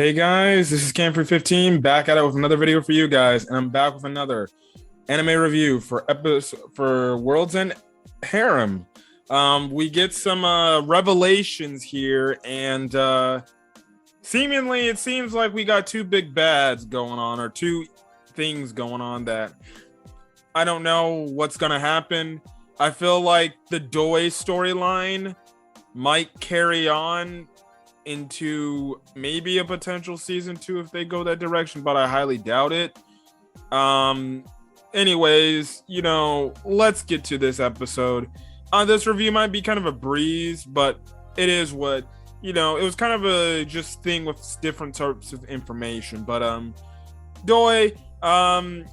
Hey guys, this is Camfrey15 back at it with another video for you guys, and I'm back with another anime review for World's End Harem. We get some revelations here, and seemingly it seems like we got two big bads going on, or two things going on that I don't know what's gonna happen. I feel like the Doi storyline might carry on into maybe a potential season 2 if they go that direction, but I highly doubt it. Um Anyways, let's get to this episode. This review might be kind of a breeze, but it is what, it was kind of a just thing with different types of information. But Doi,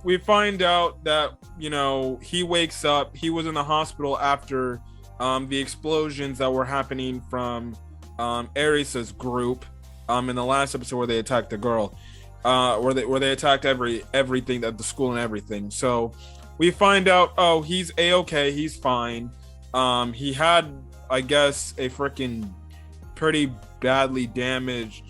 we find out that, he wakes up. He was in the hospital after the explosions that were happening from Erisa's group in the last episode where they attacked the girl, where they attacked everything at the school and everything. So we find out, oh, he's a-okay, he's fine. He had, I guess, a freaking pretty badly damaged,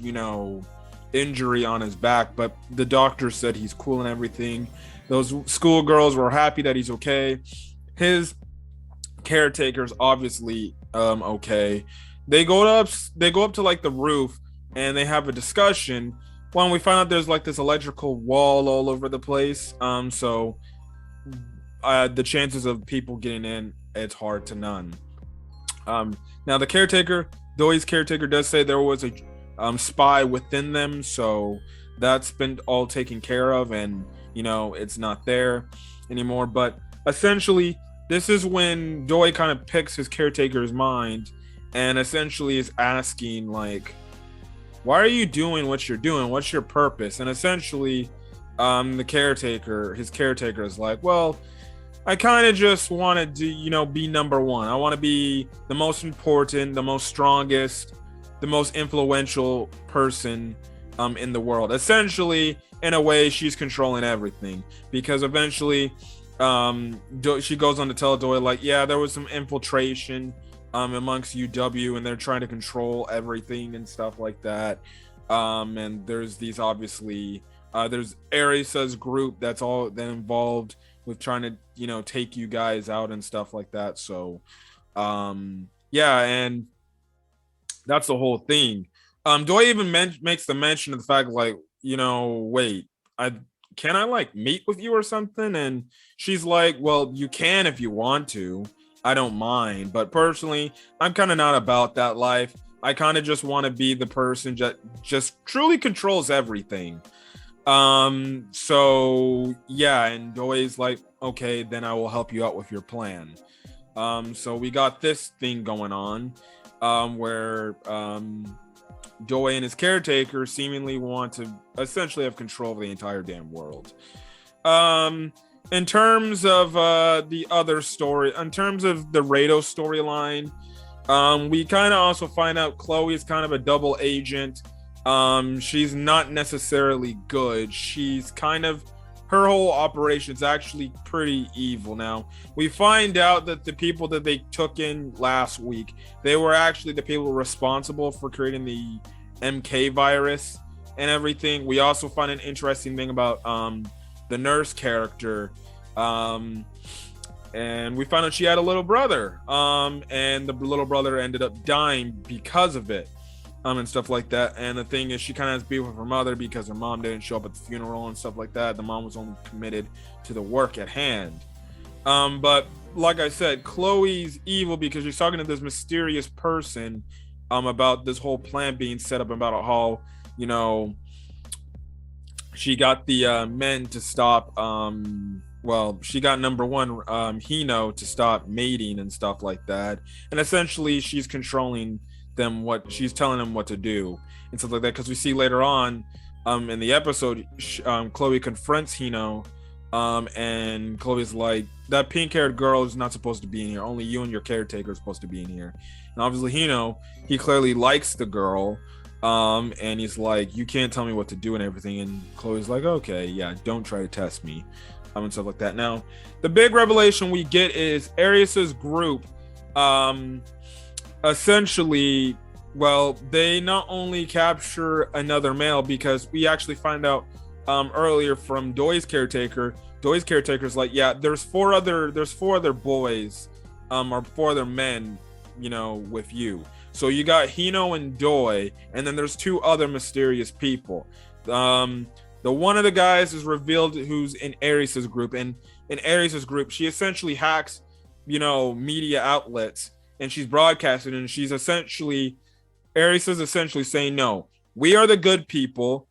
injury on his back, but the doctor said he's cool and everything. Those schoolgirls were happy that he's okay. His caretaker's obviously okay. They go up to like the roof and they have a discussion. When we find out there's like this electrical wall all over the place, so the chances of people getting in, it's hard to none. Now the caretaker, Doi's caretaker, does say there was a spy within them, so that's been all taken care of, and it's not there anymore. But essentially, this is when Doi kind of picks his caretaker's mind and essentially is asking, like, why are you doing what you're doing? What's your purpose? And essentially, his caretaker is like, well, I kind of just wanted to, be number one. I want to be the most important, the most strongest, the most influential person in the world. Essentially, in a way, she's controlling everything, because eventually she goes on to tell Doi, like, yeah, there was some infiltration amongst UW, and they're trying to control everything and stuff like that. And there's these, obviously, there's Erisa's group that's all then involved with trying to, take you guys out and stuff like that. So, yeah, and that's the whole thing. Doi even makes the mention of the fact, like, wait, can I like meet with you or something? And she's like, well, you can if you want to. I don't mind, but personally, I'm kind of not about that life. I kind of just want to be the person that just truly controls everything. So yeah, and Doi's like, okay, then I will help you out with your plan. So we got this thing going on, where Doi and his caretaker seemingly want to essentially have control of the entire damn world. In terms of the other story, in terms of the Rado storyline, we kind of also find out Chloe is kind of a double agent. She's not necessarily good. She's kind of, her whole operation is actually pretty evil. Now, we find out that the people that they took in last week, they were actually the people responsible for creating the MK virus and everything. We also find an interesting thing about the nurse character, and we found out she had a little brother, and the little brother ended up dying because of it, and stuff like that. And the thing is, she kind of has beef with her mother because her mom didn't show up at the funeral and stuff like that. The mom was only committed to the work at hand. But like I said, Chloe's evil because she's talking to this mysterious person about this whole plan being set up, about how, she got the men to stop, she got number one, Hino, to stop mating and stuff like that. And essentially she's controlling them, she's telling them what to do and stuff like that. Because we see later on in the episode, Chloe confronts Hino, and Chloe's like, that pink-haired girl is not supposed to be in here. Only you and your caretaker are supposed to be in here. And obviously Hino, he clearly likes the girl, and he's like, you can't tell me what to do and everything. And Chloe's like, okay, yeah, don't try to test me, and stuff like that. Now, the big revelation we get is Erisa's group essentially well, they not only capture another male, because we actually find out earlier from Doi's caretaker. Doi's caretaker's like, yeah, there's four other boys, or four other men, with you. So you got Hino and Doi, and then there's two other mysterious people. The one of the guys is revealed who's in Erisa's group, and in Erisa's group, she essentially hacks, media outlets, and she's broadcasting, and she's essentially, Erisa's essentially saying, no, we are the good people.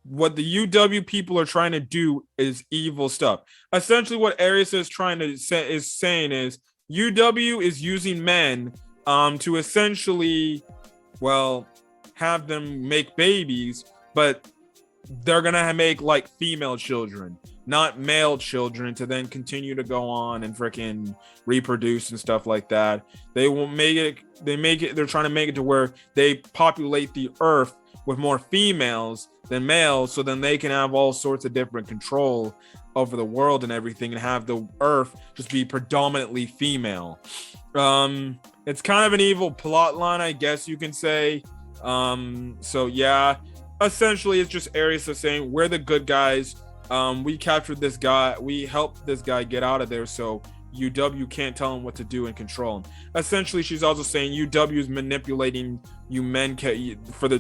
What the UW people are trying to do is evil stuff. Essentially, what Erisa is trying to saying is UW is using men to essentially, well, have them make babies, but they're gonna make like female children, not male children, to then continue to go on and freaking reproduce and stuff like that. They will make it. They're trying to make it to where they populate the earth with more females than males, so then they can have all sorts of different control over the world and everything, and have the earth just be predominantly female. It's kind of an evil plot line, I guess you can say. So yeah, essentially it's just Erisa saying, we're the good guys. We captured this guy. We helped this guy get out of there, so UW can't tell him what to do and control him. Essentially, she's also saying UW is manipulating you men.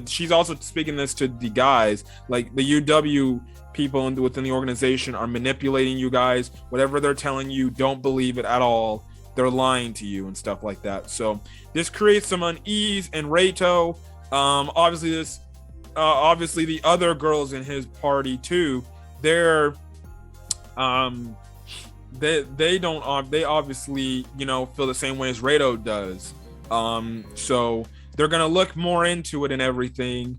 She's also speaking this to the guys, like the UW people within the organization are manipulating you guys. Whatever they're telling you, don't believe it at all. They're lying to you and stuff like that. So this creates some unease in Reito. Obviously the other girls in his party too, they're they obviously feel the same way as Reito does. So they're gonna look more into it and everything,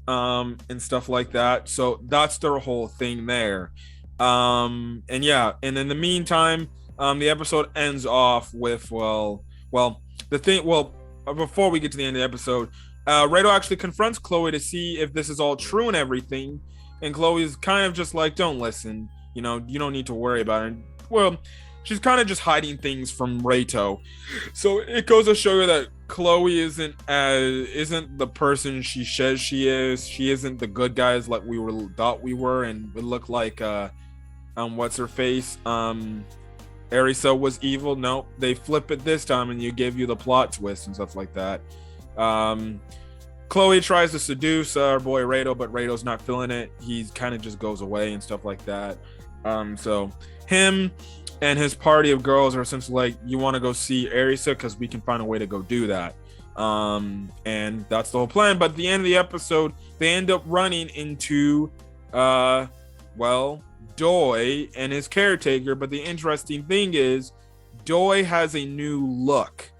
and stuff like that. So that's their whole thing there. And yeah, and in the meantime, the episode ends off with before we get to the end of the episode, Reito actually confronts Chloe to see if this is all true and everything, and Chloe's kind of just like, don't listen, you don't need to worry about it. Well, she's kind of just hiding things from Reito. So it goes to show you that Chloe isn't the person she says she is. She isn't the good guys like we thought we were, and would look like what's her face, Erisa was evil. No, they flip it this time, and you give you the plot twist and stuff like that. Chloe tries to seduce our boy Reito, but Reito's not feeling it. He kind of just goes away and stuff like that. So him and his party of girls are essentially like, you want to go see Erisa because we can find a way to go do that. And that's the whole plan. But at the end of the episode, they end up running into Doi and his caretaker. But the interesting thing is, Doi has a new look.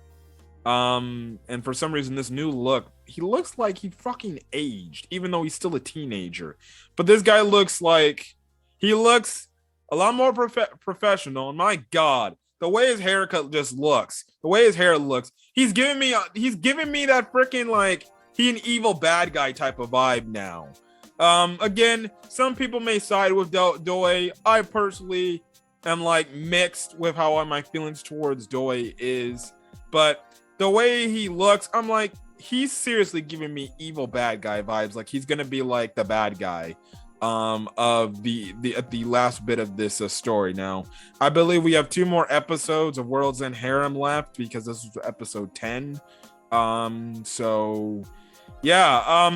And for some reason, this new look, he looks like he fucking aged, even though he's still a teenager. But this guy looks like he looks a lot more professional. And my God, the way his haircut just looks, the way his hair looks, he's giving me that freaking like he an evil bad guy type of vibe now. Again, some people may side with Doi. I personally am like mixed with how my feelings towards Doi is, but the way he looks, I'm like, he's seriously giving me evil bad guy vibes. Like he's gonna be like the bad guy of the last bit of this story. Now I believe we have 2 more episodes of World's End Harem left, because this is episode 10. So yeah,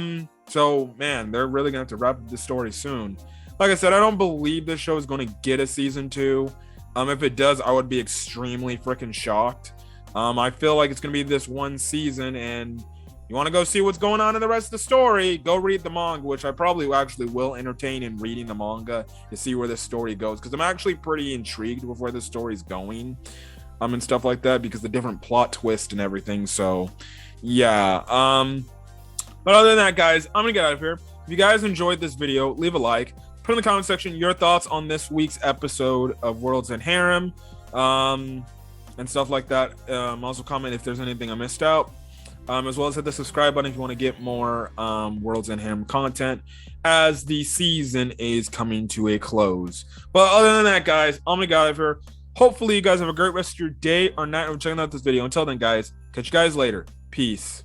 so man, they're really gonna have to wrap up this story soon. Like I said, I don't believe this show is going to get a season 2. If it does, I would be extremely freaking shocked. I feel like it's gonna be this one season, and you want to go see what's going on in the rest of the story, go read the manga, which I probably actually will entertain in reading the manga to see where this story goes, because I'm actually pretty intrigued with where the story's going, and stuff like that, because the different plot twist and everything. So yeah, but other than that, guys, I'm gonna get out of here. If you guys enjoyed this video, leave a like, put in the comment section your thoughts on this week's episode of World's End Harem, and stuff like that. Also comment if there's anything I missed out. As well as hit the subscribe button if you want to get more World's End Harem content as the season is coming to a close. But other than that, guys, I'm gonna get out of here. Hopefully you guys have a great rest of your day or night of checking out this video. Until then, guys, catch you guys later. Peace.